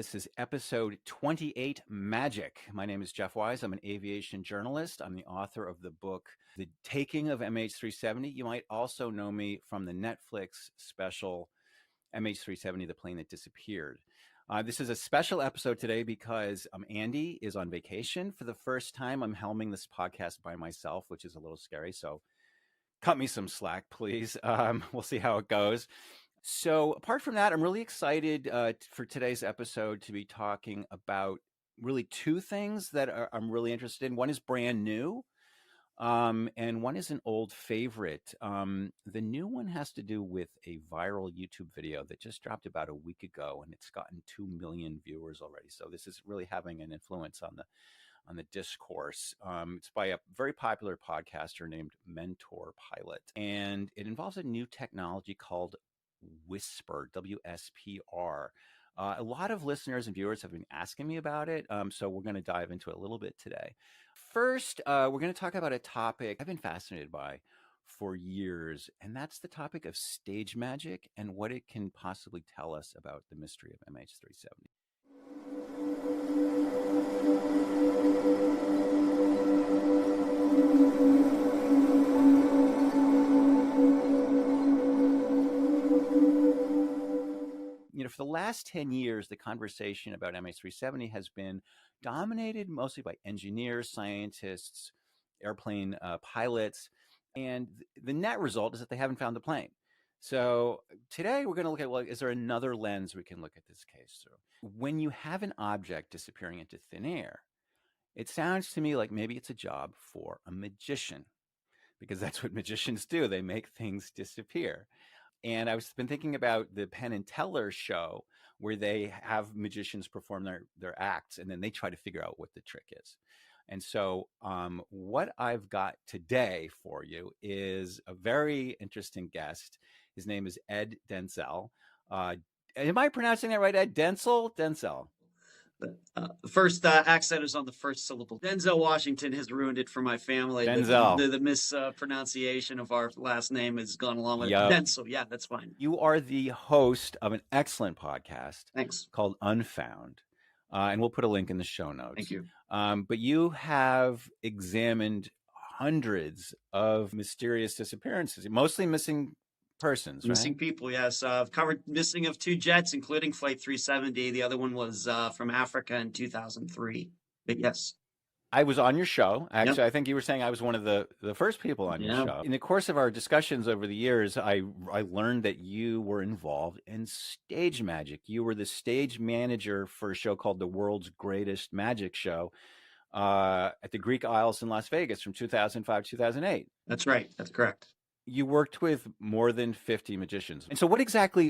This is episode 28, Magic. My name is Jeff Wise. I'm an aviation journalist. I'm the author of the book, The Taking of MH370. You might also know me from the Netflix special, MH370, The Plane That Disappeared. This is a special episode today because Andy is on vacation. For the first time, I'm helming this podcast by myself, which is a little scary. So cut me some slack, please. We'll see how it goes. So apart from that, I'm really excited for today's episode to be talking about really two things that I'm really interested in. One is brand new, and one is an old favorite. The new one has to do with a viral YouTube video that just dropped about a week ago, and it's gotten 2 million viewers already. So this is really having an influence on the discourse. It's by a very popular podcaster named Mentor Pilot, and it involves a new technology called Whisper, WSPR. A lot of listeners and viewers have been asking me about it, so we're going to dive into it a little bit today. First, we're going to talk about a topic I've been fascinated by for years, and that's the topic of stage magic and what it can possibly tell us about the mystery of MH370. For the last 10 years, the conversation about MH370 has been dominated mostly by engineers, scientists, airplane pilots, and the net result is that they haven't found the plane. So today we're going to look at, well, is there another lens we can look at this case through? When you have an object disappearing into thin air, it sounds to me like maybe it's a job for a magician, because that's what magicians do. They make things disappear. And I've been thinking about the Penn and Teller show, where they have magicians perform their acts, and then they try to figure out what the trick is. And so what I've got today for you is a very interesting guest. His name is Ed Dentzel. Am I pronouncing that right, Ed? Dentzel? Dentzel. The first accent is on the first syllable. Denzel Washington has ruined it for my family. Denzel. The mispronunciation of our last name has gone along with it. Denzel. Yeah, that's fine. You are the host of an excellent podcast. Thanks. Called Unfound. And we'll put a link in the show notes. Thank you. But you have examined hundreds of mysterious disappearances, mostly missing persons, right? Missing people, yes. I've covered missing of 2 jets, including Flight 370. The other one was from Africa in 2003. But yes. I was on your show. Actually, Yep. I think you were saying I was one of the first people on your show. In the course of our discussions over the years, I learned that you were involved in stage magic. You were the stage manager for a show called The World's Greatest Magic Show at the Greek Isles in Las Vegas from 2005 to 2008. That's right. That's correct. You worked with more than 50 magicians. And so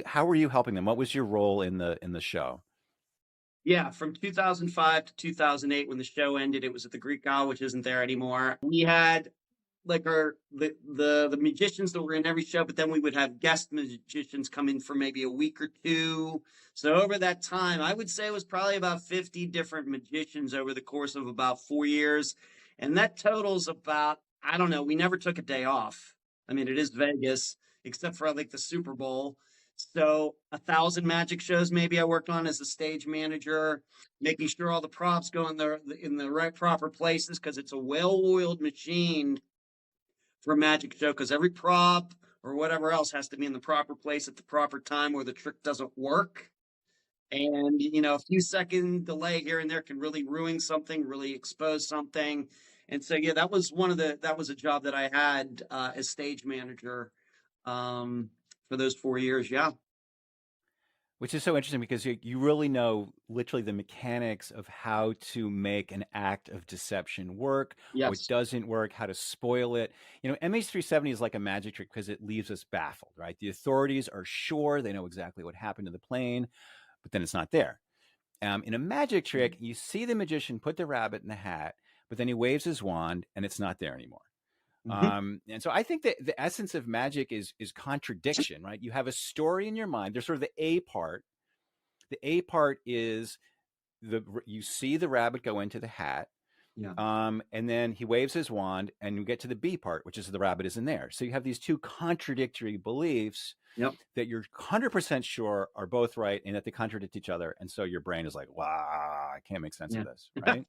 how were you helping them? What was your role in the show? Yeah, from 2005 to 2008, when the show ended, it was at the Greek Isle, which isn't there anymore. We had like the magicians that were in every show, but then we would have guest magicians come in for maybe a week or two. So over that time, I would say it was probably about 50 different magicians over the course of about 4 years. And that totals about, I don't know, we never took a day off. I mean, it is Vegas, except for like the Super Bowl. So 1,000 magic shows maybe I worked on as a stage manager, making sure all the props go in the right proper places, because it's a well-oiled machine for a magic show, because every prop or whatever else has to be in the proper place at the proper time, or the trick doesn't work. And, a few second delay here and there can really ruin something, really expose something. And so, yeah, that was a job that I had as stage manager for those 4 years. Yeah. Which is so interesting, because you really know literally the mechanics of how to make an act of deception work, Yes. What doesn't work, how to spoil it. MH370 is like a magic trick because it leaves us baffled, right? The authorities are sure they know exactly what happened to the plane, but then it's not there. In a magic trick, you see the magician put the rabbit in the hat, but then he waves his wand and it's not there anymore. Mm-hmm. And so I think that the essence of magic is contradiction, right? You have a story in your mind. There's sort of the A part. The A part is you see the rabbit go into the hat. Yeah. And then he waves his wand, and you get to the B part, which is the rabbit isn't there. So you have these two contradictory beliefs Yep. that you're 100% sure are both right and that they contradict each other. And so your brain is like, wow, I can't make sense of Yeah. this, right?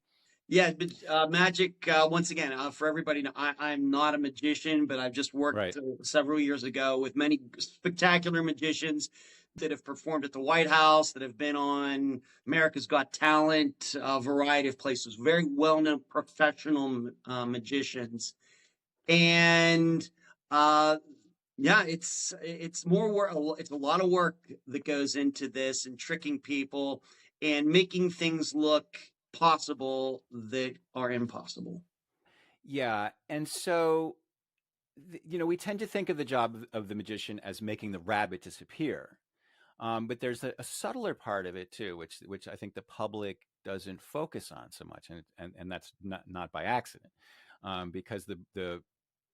Yeah, but magic, once again, for everybody, I'm not a magician, but I've just worked Right. several years ago with many spectacular magicians that have performed at the White House, that have been on America's Got Talent, a variety of places, very well-known professional magicians. And uh, yeah, it's more work. It's a lot of work that goes into this and tricking people and making things look possible that are impossible. Yeah. And so, we tend to think of the job of the magician as making the rabbit disappear. But there's a subtler part of it too, which I think the public doesn't focus on so much, and that's not by accident, because the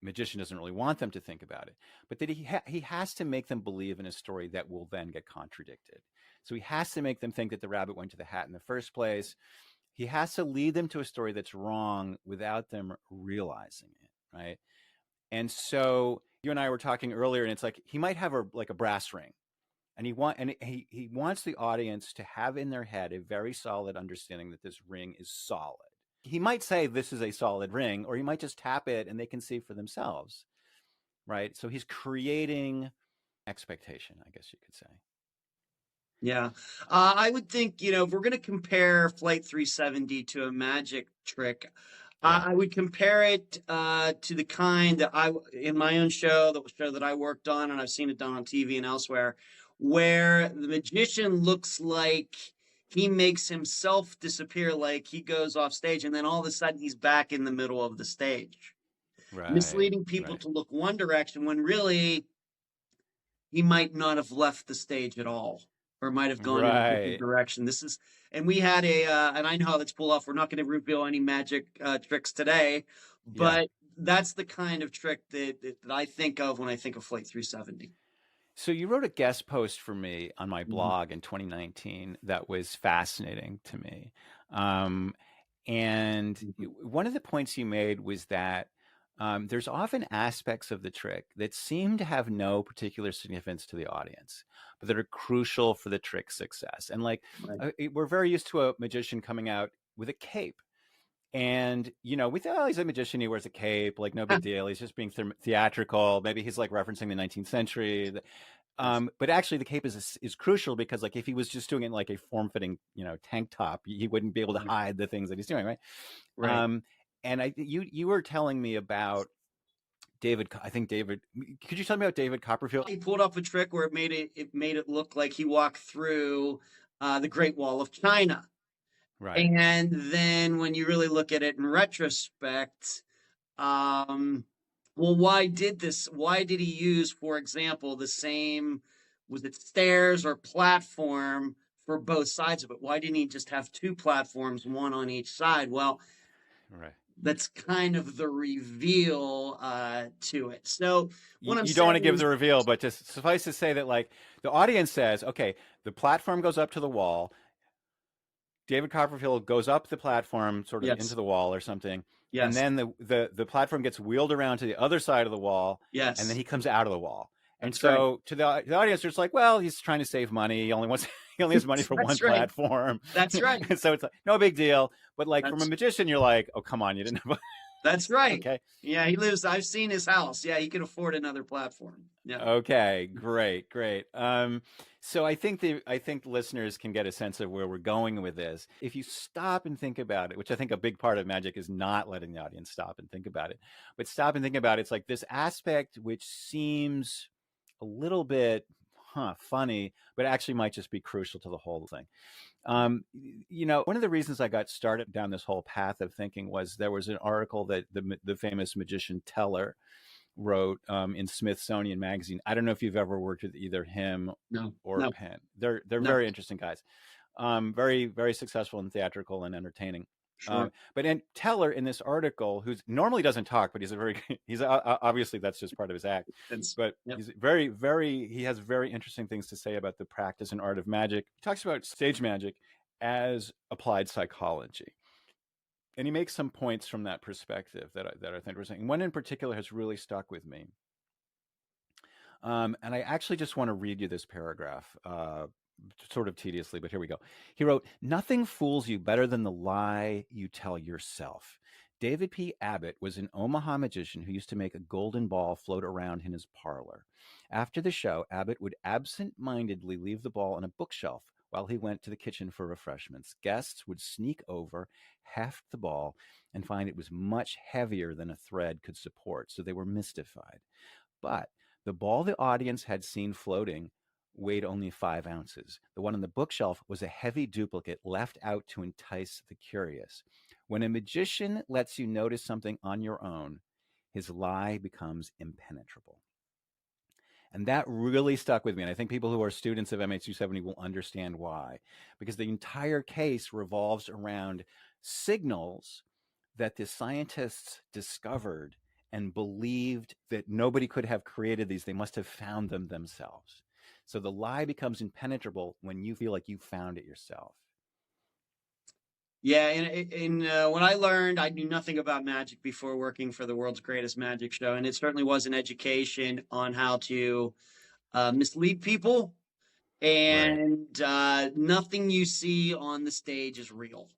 magician doesn't really want them to think about it, but that he has to make them believe in a story that will then get contradicted. So he has to make them think that the rabbit went to the hat in the first place. He has to lead them to a story that's wrong without them realizing it, right? And so you and I were talking earlier, and it's like he might have a brass ring, and he wants the audience to have in their head a very solid understanding that this ring is solid. He might say this is a solid ring, or he might just tap it and they can see for themselves, right? So he's creating expectation, I guess you could say. Yeah. I would think, if we're going to compare Flight 370 to a magic trick, Yeah. I would compare it to the kind that in my own show, the show that I worked on, and I've seen it done on TV and elsewhere, where the magician looks like he makes himself disappear, like he goes off stage, and then all of a sudden he's back in the middle of the stage, Right. misleading people Right. to look one direction when really he might not have left the stage at all or might have gone in a different Right. direction. And we had and I know how that's pulled off. We're not going to reveal any magic tricks today, Yeah. but that's the kind of trick that I think of when I think of Flight 370. So you wrote a guest post for me on my Mhm. blog in 2019 that was fascinating to me. Um, and Mhm. one of the points you made was that there's often aspects of the trick that seem to have no particular significance to the audience, but that are crucial for the trick's success. And Right. we're very used to a magician coming out with a cape. And we thought, oh, he's a magician. He wears a cape, like no big deal. He's just being theatrical. Maybe he's like referencing the 19th century. Yes. But actually, the cape is crucial because, like, if he was just doing it in like a form-fitting, tank top, he wouldn't be able to Right. hide the things that he's doing, right? Right. Um, and you were telling me about David. I think David. Could you tell me about David Copperfield? He pulled off a trick where it made it look like he walked through the Great Wall of China. Right. And then when you really look at it in retrospect, um, well, why did this? Why did he use, for example, the same, was it stairs or platform for both sides of it? Why didn't he just have two platforms, one on each side? Well, Right. that's kind of the reveal to it. So what I'm You don't want to saying give is, the reveal, but just suffice to say that, like, the audience says, okay, the platform goes up to the wall. David Copperfield goes up the platform, sort of into yes, the wall or something, and yes, then the platform gets wheeled around to the other side of the wall, and then yes, he comes out of the wall. And that's right. so to the audience, it's like, well, he's trying to save money. He only wants he only has money for one That's right. platform, That's right. and so it's like no big deal. But like from a That's magician, you're like, oh come on, you didn't have That's right. okay. Yeah, he lives. I've seen his house. Yeah, he can afford another platform. Yeah. Okay, great, great. So I think listeners can get a sense of where we're going with this. If you stop and think about it, which I think a big part of magic is not letting the audience stop and think about it, but stop and think about it. It's like this aspect which seems a little bit funny, but actually might just be crucial to the whole thing. One of the reasons I got started down this whole path of thinking was there was an article that the famous magician Teller wrote in Smithsonian Magazine. I don't know if you've ever worked with either him No. or No. Penn. They're No. very interesting guys. Very very successful and theatrical and entertaining. Sure. But in Teller in this article, who's normally doesn't talk, but he's obviously that's just part of his act. That's But Yep. he's he has very interesting things to say about the practice and art of magic. He talks about stage magic as applied psychology. and he makes some points from that perspective that I think are saying. One in particular has really stuck with me. And I actually just want to read you this paragraph, sort of tediously, but here we go. He wrote, "Nothing fools you better than the lie you tell yourself." David P. Abbott was an Omaha magician who used to make a golden ball float around in his parlor. After the show, Abbott would absent-mindedly leave the ball on a bookshelf while he went to the kitchen for refreshments. Guests would sneak over, heft the ball, and find it was much heavier than a thread could support, so they were mystified. But the ball the audience had seen floating weighed only 5 ounces. The one on the bookshelf was a heavy duplicate left out to entice the curious. When a magician lets you notice something on your own, his lie becomes impenetrable. And that really stuck with me. And I think people who are students of MH370 will understand why. Because the entire case revolves around signals that the scientists discovered and believed that nobody could have created these. They must have found them themselves. So the lie becomes impenetrable when you feel like you found it yourself. Yeah, and when I learned, I knew nothing about magic before working for the world's greatest magic show, and it certainly was an education on how to mislead people. Right. And nothing you see on the stage is real,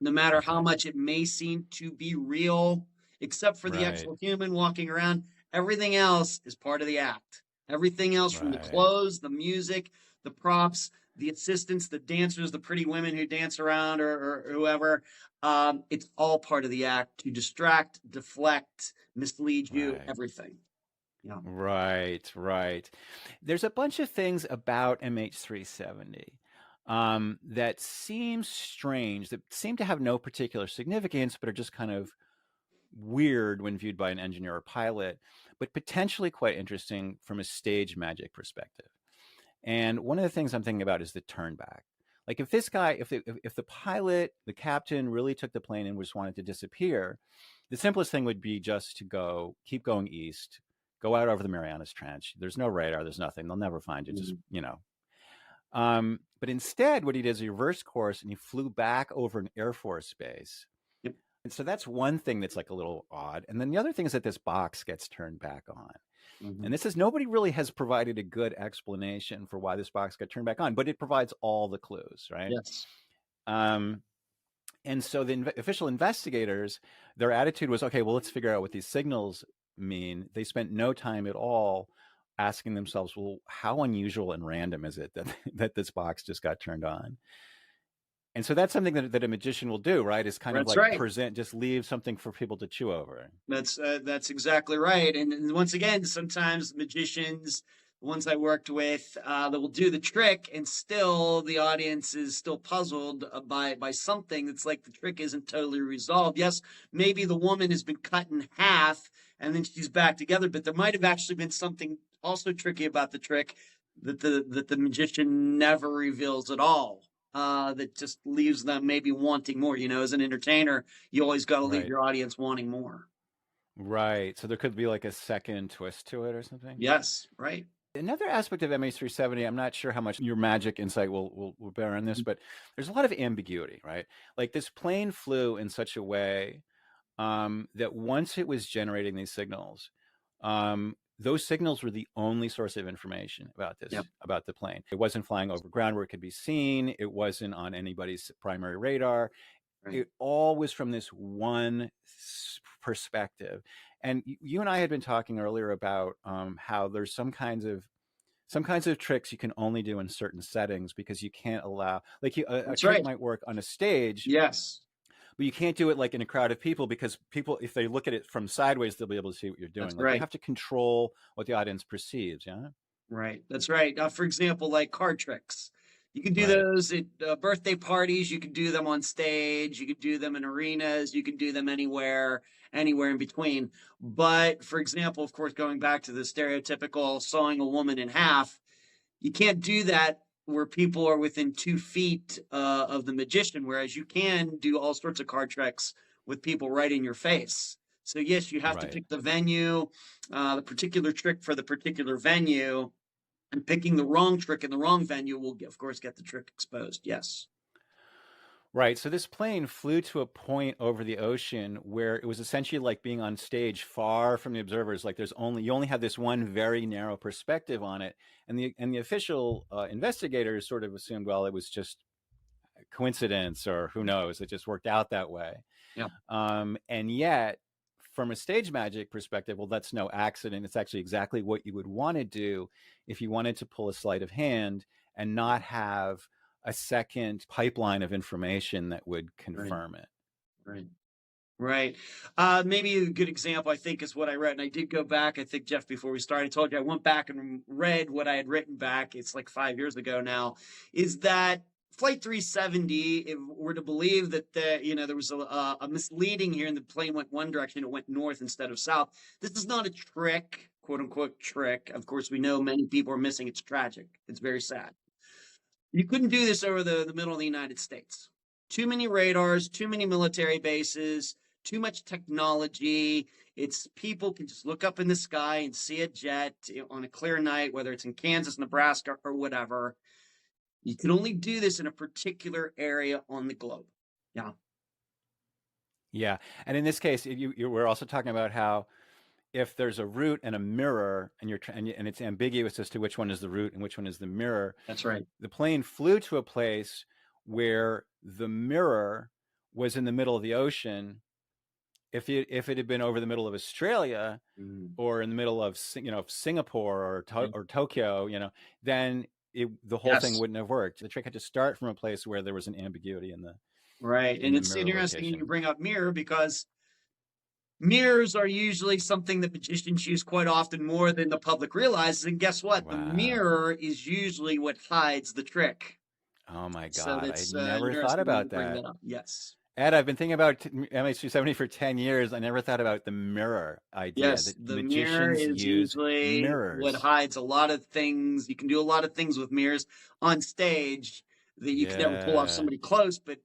no matter how Okay. much it may seem to be real, except for the Right. actual human walking around. Everything else is part of the act. Everything else, from the Right. clothes, the music, the props, the assistants, the dancers, the pretty women who dance around, or whoever, it's all part of the act to distract, deflect, mislead you, Right. everything. Yeah. Right. Right. There's a bunch of things about MH370 that seem strange, that seem to have no particular significance, but are just kind of weird when viewed by an engineer or pilot, but potentially quite interesting from a stage magic perspective. And one of the things I'm thinking about is the turn back. Like if this guy, if the pilot, the captain really took the plane and just wanted to disappear, the simplest thing would be just to keep going east, go out over the Marianas Trench. There's no radar, there's nothing. They'll never find you. Just, Mhm. you know. But instead, what he did is he reversed course and he flew back over an Air Force base. Yep. And so that's one thing that's like a little odd. And then the other thing is that this box gets turned back on. Mhm. And this is nobody really has provided a good explanation for why this box got turned back on, but it provides all the clues, right? Yes. Um, and so the official investigators, their attitude was, okay, well, let's figure out what these signals mean. They spent no time at all asking themselves, well, how unusual and random is it that, that this box just got turned on? And so that's something that a magician will do, right? Is kind of That's like right. just leave something for people to chew over. That's exactly right. And once again, sometimes magicians, the ones I worked with, that will do the trick, and still the audience is still puzzled by something that's like the trick isn't totally resolved. Yes, maybe the woman has been cut in half and then she's back together, but there might have actually been something also tricky about the trick that the magician never reveals at all. That just leaves them maybe wanting more. You know, as an entertainer, you always got to leave Right. your audience wanting more. Right. So there could be like a second twist to it or something. Yes, right. Another aspect of MH370, I'm not sure how much your magic insight will bear on this, but there's a lot of ambiguity, right? Like this plane flew in such a way that once it was generating these signals, those signals were the only source of information Yep. about the plane. It wasn't flying over ground where it could be seen. It wasn't on anybody's primary radar. Right. It all was from this one perspective. And you and I had been talking earlier about how there's some kinds of tricks you can only do in certain settings because you can't allow, like a That's trick right. might work on a stage, Yes, but you can't do it like in a crowd of people because people, if they look at it from sideways, they'll be able to see what you're that's doing. Like you right. have to control what the audience perceives. Yeah. Right. That's right. For example, like card tricks. You can do Right. those at birthday parties. You can do them on stage. You can do them in arenas. You can do them anywhere in between. But for example, of course, going back to the stereotypical sawing a woman in half, you can't do that where people are within 2 feet of the magician, whereas you can do all sorts of card tricks with people right in your face. So yes, you have to Right. pick the venue, the particular trick for the particular venue, and picking the wrong trick in the wrong venue will, of course, get the trick exposed. Yes. Right. So this plane flew to a point over the ocean where it was essentially like being on stage far from the observers. Like you only have this one very narrow perspective on it. And the official investigators sort of assumed, well, it was just coincidence or who knows, it just worked out that way. Yeah. And yet, from a stage magic perspective, well, that's no accident. It's actually exactly what you would want to do if you wanted to pull a sleight of hand and not have a second pipeline of information that would Right. confirm it. Right. Right. Maybe a good example, I think, is what I read. And I did go back. I think, Jeff, before we started, I told you I went back and read what I had written back. It's like 5 years ago now. Is that Flight 370, if we're to believe that there was a misleading here and the plane went one direction, it went north instead of south. This is not a trick, quote unquote trick. Of course, we know many people are missing. It's tragic. It's very sad. You couldn't do this over the middle of the United States. Too many radars, too many military bases, too much technology. It's people can just look up in the sky and see a jet on a clear night, whether it's in Kansas, Nebraska, or whatever. You can only do this in a particular area on the globe. Yeah. Yeah. And in this case, we're also talking about how if there's a root and a mirror and it's ambiguous as to which one is the root and which one is the mirror. That's right. The plane flew to a place where the mirror was in the middle of the ocean. If it had been over the middle of Australia or in the middle of Singapore or Tokyo, then the whole thing wouldn't have worked. The trick had to start from a place where there was an ambiguity in the right. And it's interesting you bring up mirror, because mirrors are usually something that magicians use quite often more than the public realizes. And guess what? Wow. The mirror is usually what hides the trick. Oh my God. So I never thought about that. Yes. Ed, I've been thinking about MH370 for 10 years. I never thought about the mirror idea. Yes, the mirror is usually mirrors. What hides a lot of things. You can do a lot of things with mirrors on stage that you can never pull off somebody close, but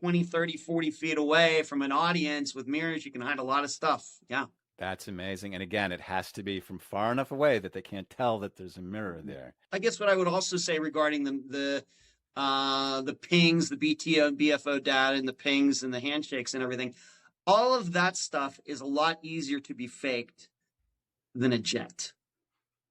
20, 30, 40 feet away from an audience with mirrors, you can hide a lot of stuff. Yeah. That's amazing. And again, it has to be from far enough away that they can't tell that there's a mirror there. I guess what I would also say regarding the pings, the BTO and BFO data and the pings and the handshakes and everything, all of that stuff is a lot easier to be faked than a jet,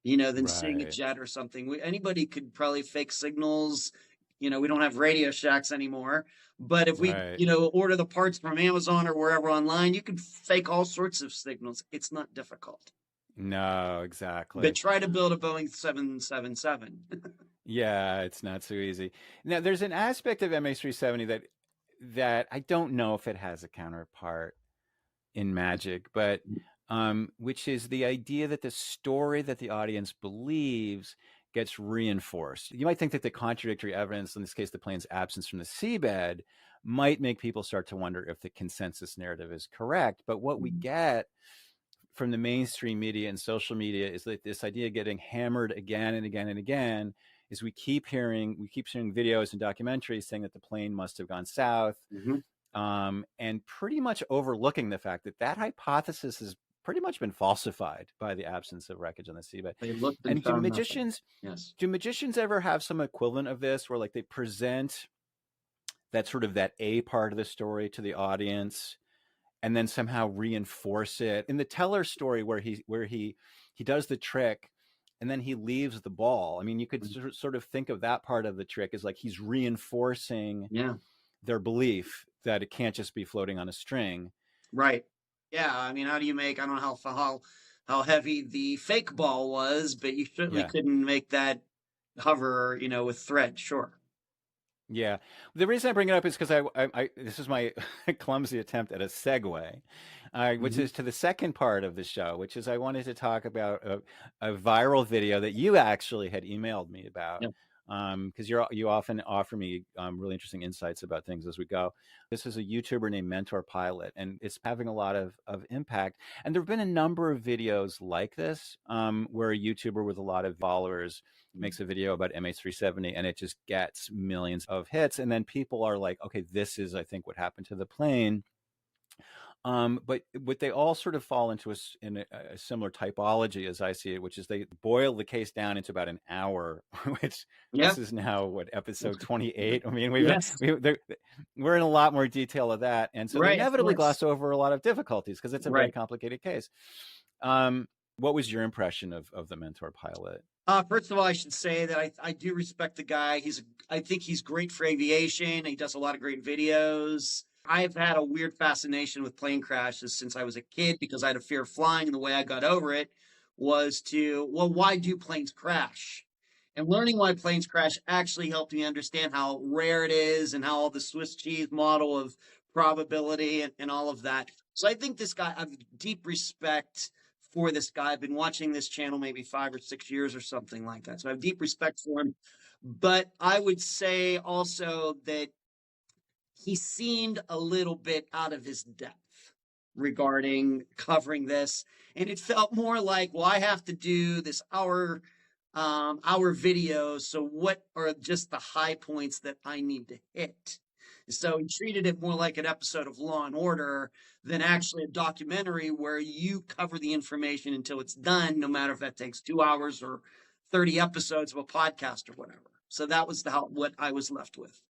than seeing a jet or something. Anybody could probably fake signals. We don't have Radio Shacks anymore, but if we, order the parts from Amazon or wherever online, you can fake all sorts of signals. It's not difficult. No, exactly. But try to build a Boeing 777. Yeah, it's not so easy. Now, there's an aspect of MH370 that I don't know if it has a counterpart in magic, but which is the idea that the story that the audience believes gets reinforced. You might think that the contradictory evidence, in this case, the plane's absence from the seabed, might make people start to wonder if the consensus narrative is correct. But what we get from the mainstream media and social media is that this idea getting hammered again and again and again is we keep hearing videos and documentaries saying that the plane must have gone south, and pretty much overlooking the fact that hypothesis has pretty much been falsified by the absence of wreckage on the seabed. They looked and do magicians ever have some equivalent of this, where like they present that sort of that A part of the story to the audience and then somehow reinforce it in the Teller story where he does the trick and then he leaves the ball? I mean, you could sort of think of that part of the trick as like he's reinforcing their belief that it can't just be floating on a string. Right. Yeah. I mean, how do you make, I don't know how heavy the fake ball was, but you certainly couldn't make that hover, with thread. Sure. Yeah. The reason I bring it up is because this is my clumsy attempt at a segue, which is to the second part of the show, which is I wanted to talk about a viral video that you actually had emailed me about, because you often offer me really interesting insights about things as we go. This is a YouTuber named Mentor Pilot, and it's having a lot of impact. And there have been a number of videos like this where a YouTuber with a lot of followers makes a video about MH370 and it just gets millions of hits. And then people are like, okay, this is, I think, what happened to the plane. But they all sort of fall into a similar typology as I see it, which is they boil the case down into about an hour, which Yeah. this is now what, episode 28. I mean, Yes. we're in a lot more detail of that, and so they Right. Of inevitably course. gloss over a lot of difficulties because it's a very Right. complicated case. What was your impression of the mentor pilot? First of all, I should say that I do respect the guy. I think he's great for aviation. He does a lot of great videos. I've had a weird fascination with plane crashes since I was a kid because I had a fear of flying, and the way I got over it was well, why do planes crash? And learning why planes crash actually helped me understand how rare it is and how all the Swiss cheese model of probability and all of that. So I think this guy, I have deep respect for this guy. I've been watching this channel maybe 5 or 6 years or something like that. So I have deep respect for him. But I would say also that he seemed a little bit out of his depth regarding covering this. And it felt more like, well, I have to do this hour video. So what are just the high points that I need to hit? So he treated it more like an episode of Law and Order than actually a documentary where you cover the information until it's done, no matter if that takes 2 hours or 30 episodes of a podcast or whatever. So that was what I was left with.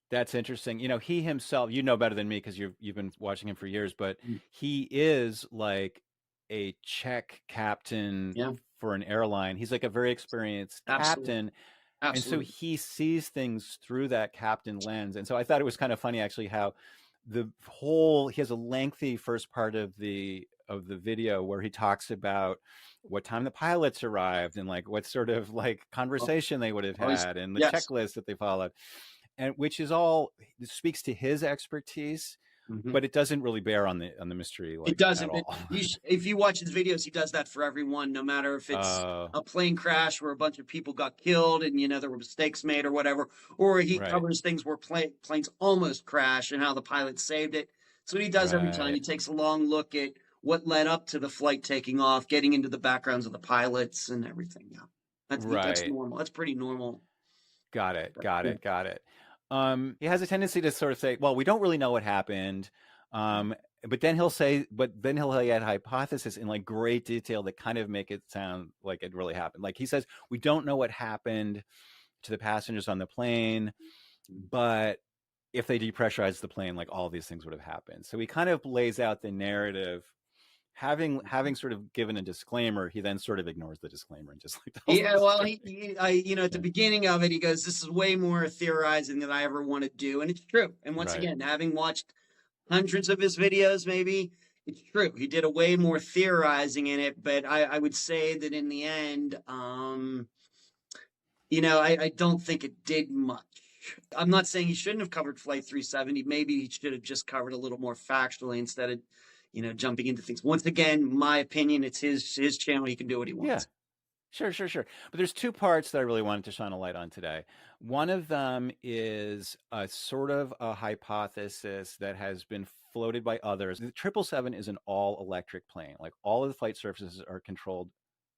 That's interesting. He himself, you know better than me because you've been watching him for years, but Mm. he is like a check captain Yeah, for an airline. He's like a very experienced absolutely. captain. And so Absolutely. he sees things through that captain lens. And so I thought it was kind of funny actually how he has a lengthy first part of the video where he talks about what time the pilots arrived and like what sort of like Oh, conversation they would have always. had and the Yes. checklist that they followed, and which is all, it speaks to his expertise, Mm-hmm. but it doesn't really bear on the mystery It like at doesn't, but all. if you watch his videos, he does that for everyone, no matter if it's uh a plane crash where a bunch of people got killed and there were mistakes made or whatever, or he right, covers things where planes almost crash and how the pilot saved it. That's what he does every time. right, He takes a long look at what led up to the flight taking off, getting into the backgrounds of the pilots and everything. Yeah, that's right. normal. That's pretty normal. Got it, But, got yeah. it, got it. He has a tendency to sort of say, well, we don't really know what happened. But then he'll add hypothesis in like great detail that kind of make it sound like it really happened. Like he says, we don't know what happened to the passengers on the plane, but if they depressurized the plane, like all these things would have happened. So he kind of lays out the narrative. Having sort of given a disclaimer, he then sort of ignores the disclaimer and just like tells Yeah, the well, story. at the Yeah. beginning of it, he goes, "This is way more theorizing than I ever want to do," and it's true. And once Right. again, having watched hundreds of his videos, maybe it's true. He did a way more theorizing in it, but I would say that in the end, I don't think it did much. I'm not saying he shouldn't have covered Flight 370. Maybe he should have just covered a little more factually instead of, jumping into things. Once again, my opinion, it's his channel. He can do what he Yeah. wants. Sure. But there's two parts that I really wanted to shine a light on today. One of them is a sort of a hypothesis that has been floated by others. The 777 is an all-electric plane. Like all of the flight surfaces are controlled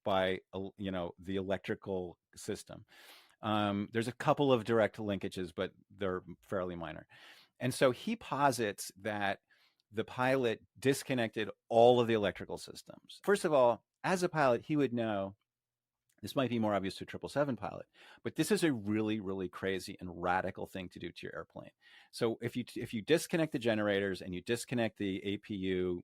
by, the electrical system. There's a couple of direct linkages, but they're fairly minor. And so he posits that the pilot disconnected all of the electrical systems. First of all, as a pilot, he would know this might be more obvious to a 777 pilot, but this is a really, really crazy and radical thing to do to your airplane. So if you disconnect the generators and you disconnect the APU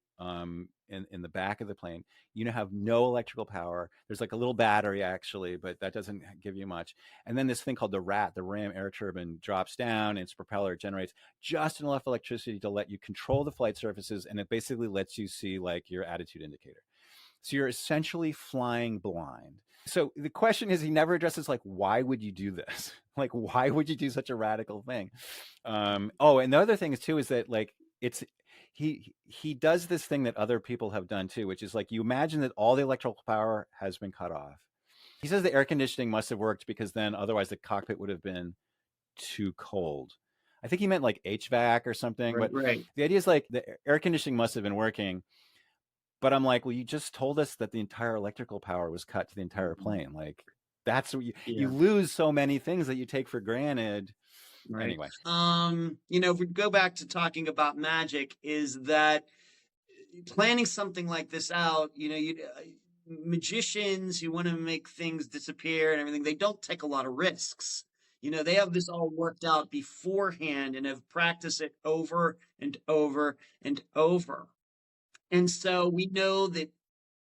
in the back of the plane, you now have no electrical power. There's like a little battery actually, but that doesn't give you much. And then this thing called the ram air turbine, drops down, and its propeller generates just enough electricity to let you control the flight surfaces, and it basically lets you see like your attitude indicator. So you're essentially flying blind. So the question is, he never addresses like, why would you do this? Like, why would you do such a radical thing? And the other thing is too is that like he does this thing that other people have done too, which is like, you imagine that all the electrical power has been cut off. He says the air conditioning must have worked because then otherwise the cockpit would have been too cold. I think he meant like HVAC or something, Right, but right. the idea is like the air conditioning must have been working. But I'm like, well, you just told us that the entire electrical power was cut to the entire plane. Like, that's what you Yeah. lose so many things that you take for granted. Right. Anyway. If we go back to talking about magic, is that planning something like this out, magicians who want to make things disappear and everything, they don't take a lot of risks. They have this all worked out beforehand and have practiced it over and over and over. And so we know that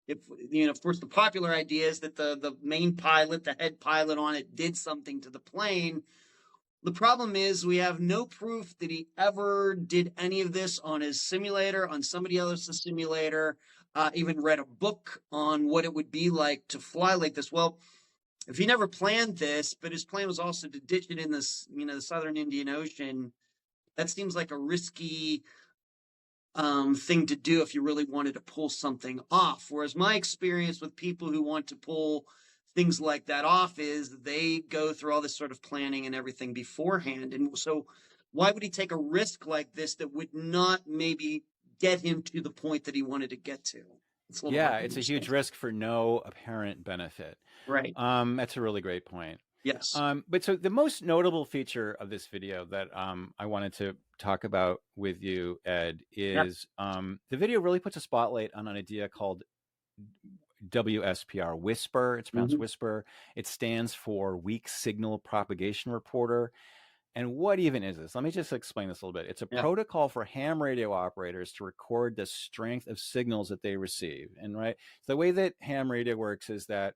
if, of course, the popular idea is that the main pilot, the head pilot on it, did something to the plane. The problem is we have no proof that he ever did any of this on his simulator, on somebody else's simulator, even read a book on what it would be like to fly like this. Well, if he never planned this, but his plan was also to ditch it in this, the Southern Indian Ocean, that seems like a risky thing to do if you really wanted to pull something off. Whereas my experience with people who want to pull things like that off is they go through all this sort of planning and everything beforehand. And so why would he take a risk like this that would not maybe get him to the point that he wanted to get to? It's a huge risk for no apparent benefit. Right. That's a really great point. Yes. But so the most notable feature of this video that I wanted to talk about with you, Ed, is the video really puts a spotlight on an idea called WSPR, WSPR. It's pronounced WSPR. It stands for Weak Signal Propagation Reporter. And what even is this? Let me just explain this a little bit. It's a protocol for ham radio operators to record the strength of signals that they receive. And so the way that ham radio works is that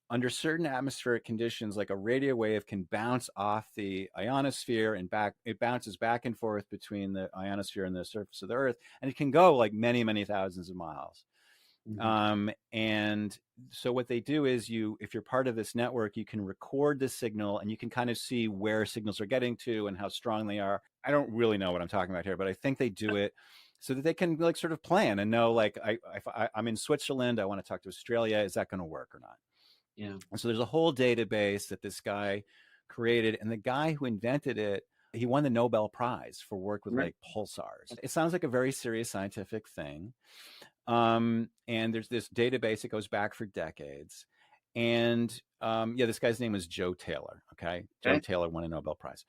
under certain atmospheric conditions, like a radio wave can bounce off the ionosphere and back. It bounces back and forth between the ionosphere and the surface of the Earth, and it can go like many, many thousands of miles. And so what they do is if you're part of this network, you can record the signal and you can kind of see where signals are getting to and how strong they are. I don't really know what I'm talking about here, but I think they do it so that they can like sort of plan and know, like, if I'm in Switzerland, I want to talk to Australia. Is that going to work or not? Yeah. And so there's a whole database that this guy created, and the guy who invented it, he won the Nobel Prize for work with like pulsars. It sounds like a very serious scientific thing. And there's this database that goes back for decades. And this guy's name was Joe Taylor. Okay. Joe Taylor won a Nobel Prize.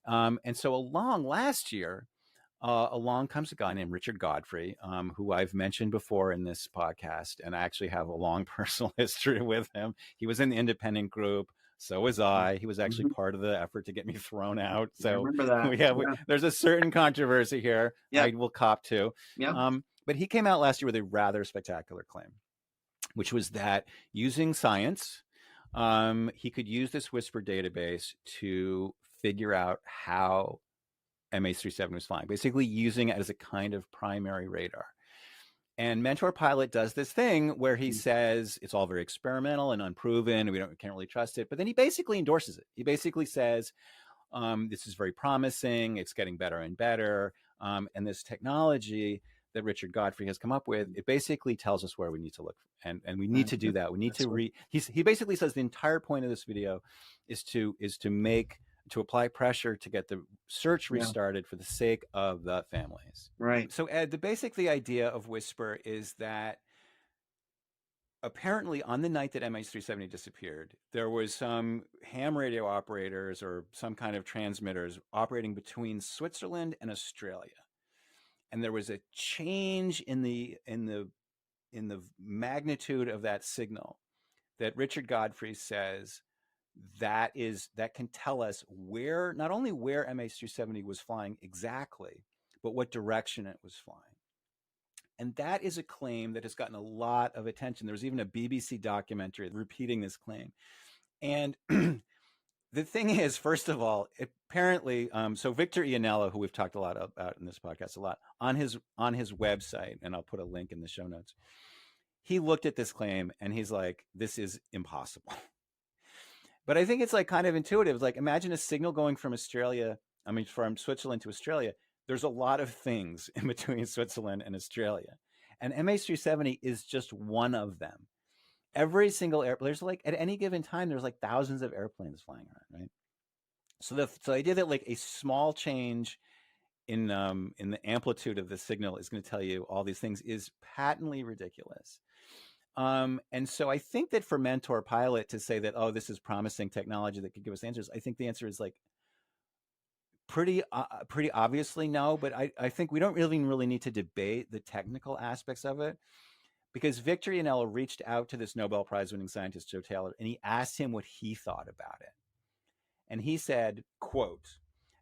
And so last year, along comes a guy named Richard Godfrey, who I've mentioned before in this podcast, and I actually have a long personal history with him. He was in the independent group. So was I. He was actually part of the effort to get me thrown out. So I remember that. There's a certain controversy here. I will cop to. But he came out last year with a rather spectacular claim, which was that using science, he could use this WSPR database to figure out how MH370 was flying, basically using it as a kind of primary radar. And Mentor Pilot does this thing where he says it's all very experimental and unproven, and can't really trust it. But then he basically endorses it. He basically says, this is very promising, it's getting better and better. And this technology that Richard Godfrey has come up with, it basically tells us where we need to look. And we need to do that. We need to he basically says the entire point of this video is to apply pressure to get the search restarted for the sake of the families. Right. So Ed, the idea of WSPR is that apparently on the night that MH370 disappeared, there was some ham radio operators or some kind of transmitters operating between Switzerland and Australia. And there was a change in the magnitude of that signal that Richard Godfrey says that can tell us not only where MH370 was flying exactly, but what direction it was flying. And that is a claim that has gotten a lot of attention. There was even a BBC documentary repeating this claim. And the thing is, first of all, apparently, so Victor Ianello, who we've talked a lot about in this podcast on his website, and I'll put a link in the show notes, he looked at this claim and he's like, this is impossible. But I think it's like kind of intuitive. Like, imagine a signal going from from Switzerland to Australia. There's a lot of things in between Switzerland and Australia. And MH370 is just one of them. Every single there's like, at any given time, there's like thousands of airplanes flying around, right? So the idea that like a small change in the amplitude of the signal is going to tell you all these things is patently ridiculous. And so I think that for Mentor Pilot to say that, oh, this is promising technology that could give us answers, I think the answer is like pretty obviously no, but I think we don't really need to debate the technical aspects of it, because Victor Iannello reached out to this Nobel Prize winning scientist, Joe Taylor, and he asked him what he thought about it. And he said, quote,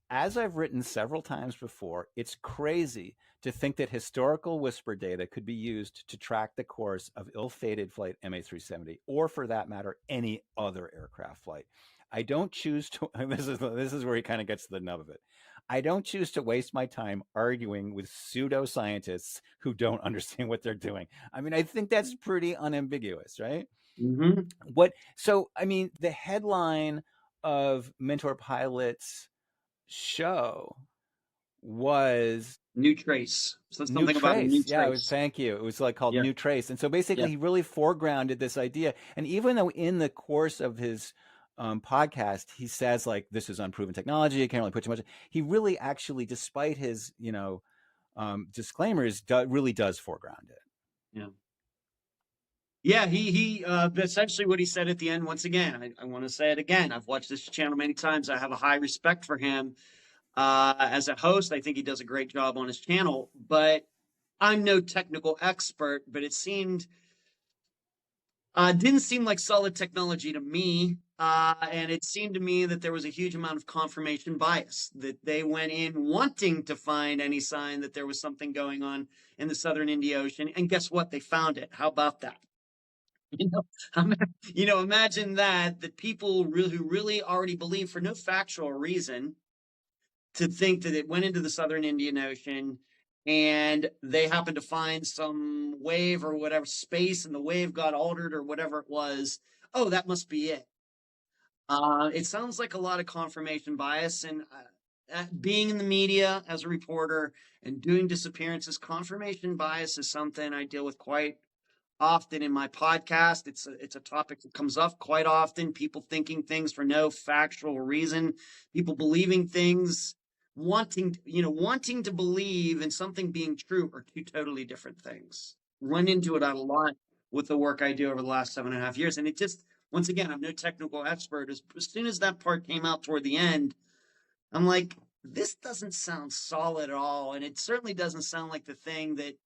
"As I've written several times before, it's crazy to think that historical whisper data could be used to track the course of ill-fated flight MH370, or for that matter, any other aircraft flight. I don't choose to," this is where he kind of gets to the nub of it. "I don't choose to waste my time arguing with pseudoscientists who don't understand what they're doing." I mean, I think that's pretty unambiguous, right? Mm-hmm. So, I mean, the headline of Mentor Pilot's show was New trace. So New something about a new Trace. Yeah, trace. thank you. It was like called Yeah. New Trace. And so basically Yeah. he really foregrounded this idea. And even though in the course of his podcast, he says like, this is unproven technology, I can't really put too much, he really actually, despite his, disclaimers, really does foreground it. Yeah. Yeah, he essentially what he said at the end. Once again, I want to say it again. I've watched this channel many times. I have a high respect for him as a host. I think he does a great job on his channel. But I'm no technical expert. But it didn't seem like solid technology to me. And it seemed to me that there was a huge amount of confirmation bias. That they went in wanting to find any sign that there was something going on in the southern Indian Ocean, and guess what? They found it. How about that? You know, imagine that people who really already believe for no factual reason to think that it went into the southern Indian Ocean and they happened to find some wave or whatever space and the wave got altered or whatever it was. Oh, that must be it. It sounds like a lot of confirmation bias, and being in the media as a reporter and doing disappearances, confirmation bias is something I deal with quite often in my podcast. It's a topic that comes up quite often. People thinking things for no factual reason. People believing things, wanting to believe in something being true, are two totally different things. Run into it a lot with the work I do over the last 7.5 years, and it just, once again, I'm no technical expert. As soon as that part came out toward the end, I'm like, this doesn't sound solid at all, and it certainly doesn't sound like the thing that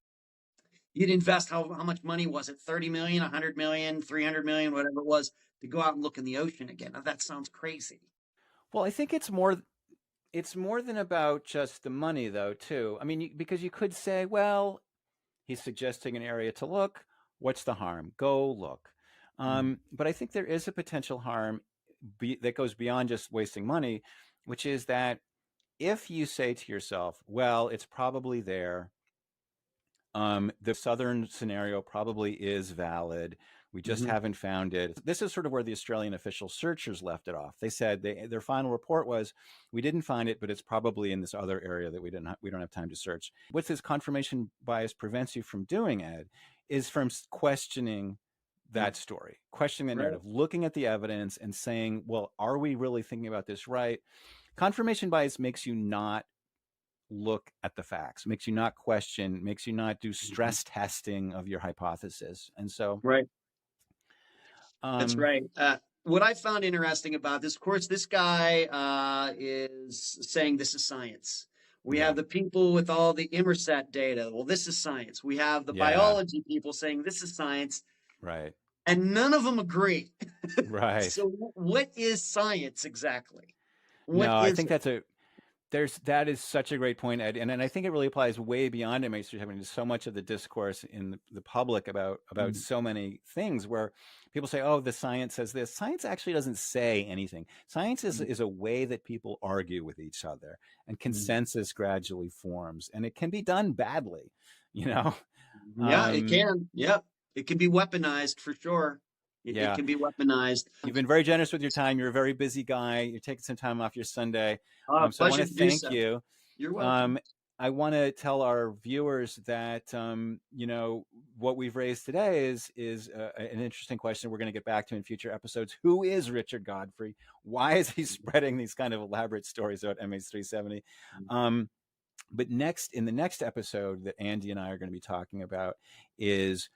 you'd invest. How much money was it? 30 million, 100 million, 300 million, whatever it was, to go out and look in the ocean again. Now, that sounds crazy. Well, I think it's more than about just the money, though, too. I mean, because you could say, well, he's suggesting an area to look. What's the harm? Go look. But I think there is a potential harm that goes beyond just wasting money, which is that if you say to yourself, well, it's probably there, the southern scenario probably is valid, we just Mm-hmm. haven't found it. This is sort of where the Australian official searchers left it off. They said their final report was, we didn't find it, but it's probably in this other area that we don't have time to search. What this confirmation bias prevents you from doing, Ed, is from questioning that story, questioning the Right. narrative, looking at the evidence and saying, well, are we really thinking about this right? Confirmation bias makes you not look at the facts, makes you not question, makes you not do stress testing of your hypothesis. And so, Right. That's um, right. What I found interesting about this, of course, this guy is saying this is science. We yeah, have the people with all the Immersat data. Well, this is science. We have the yeah, biology people saying this is science, right, and none of them agree. right. So, what is science exactly? What No, I is think it? that is such a great point, Ed, and I think it really applies way beyond MH370 to so much of the discourse in the public about Mm-hmm. so many things where people say, "Oh, the science says this." Science actually doesn't say anything. Science is a way that people argue with each other, and consensus gradually forms, and it can be done badly, you know. Yeah, it Um, can. Yeah, it can be weaponized for sure. It yeah, can be weaponized. you've been very generous with your time. You're a very busy guy. You're taking some time off your Sunday, so I want Pleasure to to do thank so. you. You're welcome. Um, I want to tell our viewers that what we've raised today is an interesting question. We're going to get back to in future episodes. Who is Richard Godfrey? Why is he spreading these kind of elaborate stories about MH370? But in the next episode that Andy and I are going to be talking about is,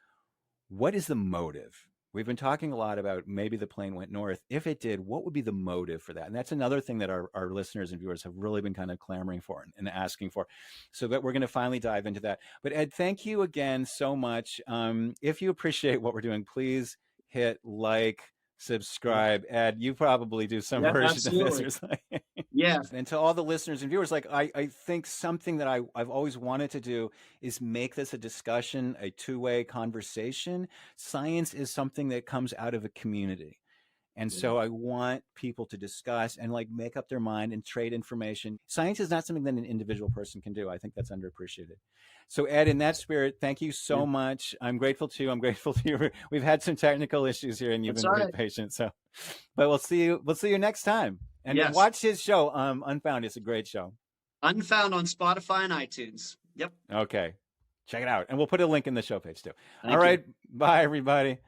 what is the motive? We've been talking a lot about maybe the plane went north. If it did, what would be the motive for that? And that's another thing that our listeners and viewers have really been kind of clamoring for and asking for. So that we're going to finally dive into that. But Ed, thank you again so much. If you appreciate what we're doing, please hit like, Yeah. subscribe. Ed, you probably do some Yep, version of this absolutely. or something. Yeah. And to all the listeners and viewers, like I think something that I've always wanted to do is make this a discussion, a two-way conversation. Science is something that comes out of a community. And Yeah. so I want people to discuss and like make up their mind and trade information. Science is not something that an individual person can do. I think that's underappreciated. So Ed, in that spirit, thank you Yeah. so much. I'm grateful to you. I'm grateful to you. We've had some technical issues here and you've That's been all very right. patient. So, but we'll see you next time. And Yes. watch his show, Unfound. It's a great show. Unfound on Spotify and iTunes. Yep. Okay. Check it out. And we'll put a link in the show page too. All Thank you. right. Bye, everybody.